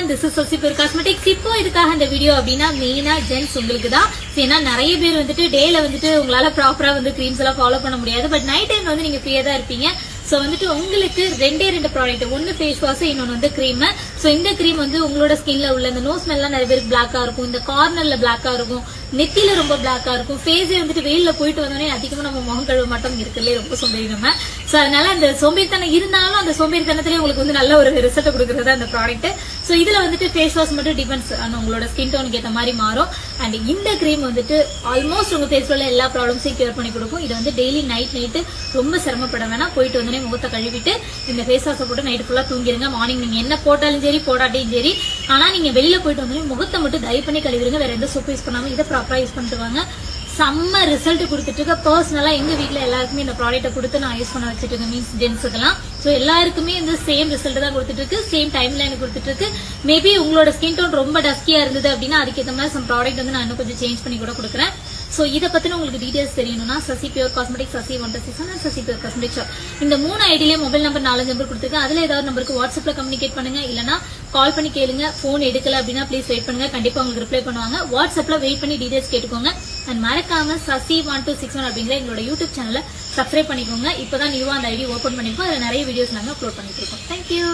this is Sasipur Cosmetics. இப்போ இதுக்காக இந்த வீடியோ அப்படின்னா மெயினா ஜென்ஸ் உங்களுக்கு தான். ஏன்னா நிறைய பேர் வந்துட்டு டேல வந்துட்டு உங்களால ப்ராப்பரா வந்து கிரீம்ஸ் எல்லாம் ஃபாலோ பண்ண முடியாது. பட் நைட் டைம்ல வந்து நீங்க ஃப்ரீயா தான் இருப்பீங்க. சோ வந்துட்டு உங்களுக்கு ரெண்டு ப்ராடக்ட், ஒன்னு ஃபேஸ் வாஷ், இன்னொன்னு வந்து கிரீம். சோ இந்த கிரீம் வந்து உங்களோட ஸ்கின்ல உள்ள இந்த நோஸ் ஸ்மெல்லாம் நிறைய பேருக்கு பிளாக்கா இருக்கும், இந்த கார்னர்ல பிளாக்கா இருக்கும், நெத்தில ரொம்ப பிளாக்கா இருக்கும், ஃபேஸே வந்துட்டு வெயில்ல போயிட்டு வந்தோடனே அதிகமா நம்ம முகம் கழுவ மாட்டோம், இருக்குல்ல ரொம்ப சோம்பேறி நம்ம. சோ அதனால அந்த சோம்பேறித்தனம் இருந்தாலும் அந்த சோம்பேறித்தனத்திலேயே உங்களுக்கு வந்து நல்ல ஒரு ரிசல்ட் கொடுக்கறது அந்த ப்ராடக்ட். சோ இதுல வந்துட்டு ஃபேஸ் வாஷ் மட்டும் டிபெண்ட்ஸ் உங்களோட ஸ்கின் டோனுக்கு ஏற்ற மாதிரி மாறும். அண்ட் இந்த கிரீம் வந்துட்டு ஆல்மோஸ்ட் உங்க ஃபேஸ்ல உள்ள எல்லா ப்ராப்ளம்ஸையும் கியூர் பண்ணி கொடுக்கும். இது வந்து டெய்லி நைட் ரொம்ப சிரமப்பட வேணாம். போயிட்டு வந்தோடனே முகத்தை கழுவிட்டு இந்த ஃபேஸ் வாஷ் போட்டு நைட் ஃபுல்லா தூங்கிருங்க. மார்னிங் நீங்க என்ன போட்டாலும் சரி போடாட்டியும் சரி, ஆனா நீங்க வெளியில போயிட்டு வந்தோடனே முகத்தை மட்டும் தயவு பண்ணி கழுவிடுங்க. வேற எந்த சோப்பு யூஸ் பண்ணாம இதை ப்ராப்பரா யூஸ் பண்ணிட்டு வாங்க. செம்ம ரிசல்ட் கொடுத்துட்டு இருக்க. பர்சனலா எங்க வீட்டுல எல்லாருக்குமே இந்த ப்ராடக்ட்டை கொடுத்து நான் யூஸ் பண்ண வச்சுட்டு இருக்கேன், மீன்ஸ் ஜென்ஸுக்கெல்லாம். சோ எல்லாருக்குமே இந்த சேம் ரிசல்ட் தான் கொடுத்துட்டு இருக்கு, சேம் டைம்ல எனக்கு கொடுத்துட்டு இருக்கு. மேபி உங்களோட ஸ்கின் டோன் ரொம்ப டஸ்கியா இருந்தது அப்படின்னா அதுக்கேற்ற மாதிரி சம் ப்ராடக்ட் வந்து நான் இன்னும் கொஞ்சம் சேஞ்ச் பண்ணி கூட கொடுக்குறேன். சோ இதை பத்தின உங்களுக்கு டீடைல்ஸ் தெரியணும்னா Sasi pure cosmetics, Sasi 166 Sasi pure cosmetic shop, இந்த 3 ஐடியிலே மொபைல் நம்பர் 4 நம்பர் கொடுத்துருக்கேன். அதுல ஏதாவது நம்பருக்கு வாட்ஸ்அப்ல கம்யூனிகேட் பண்ணுங்க, இல்லனா கால் பண்ணி கேளுங்க. போன் எடுக்கல அப்படின்னா ப்ளீஸ் வெயிட் பண்ணுங்க, கண்டிப்பா உங்களுக்கு ரிப்ளை பண்ணுவாங்க. வாட்ஸ்அப்ல வெயிட் பண்ணி டீடைல்ஸ் கேட்டுக்கோங்க. அண்ட் மறக்காம சசி 1261 அப்படிங்கிற எங்களோட யூடியூப் சேனலை சப்ஸ்கிரைப் பண்ணிக்கோங்க. இப்பதான் நியூவா அந்த ஐடி ஓபன் பண்ணிருக்கோம், அதுல நிறைய வீடியோஸ் நாங்க அப்லோட் பண்ணிட்டு இருக்கோம். தேங்க்யூ.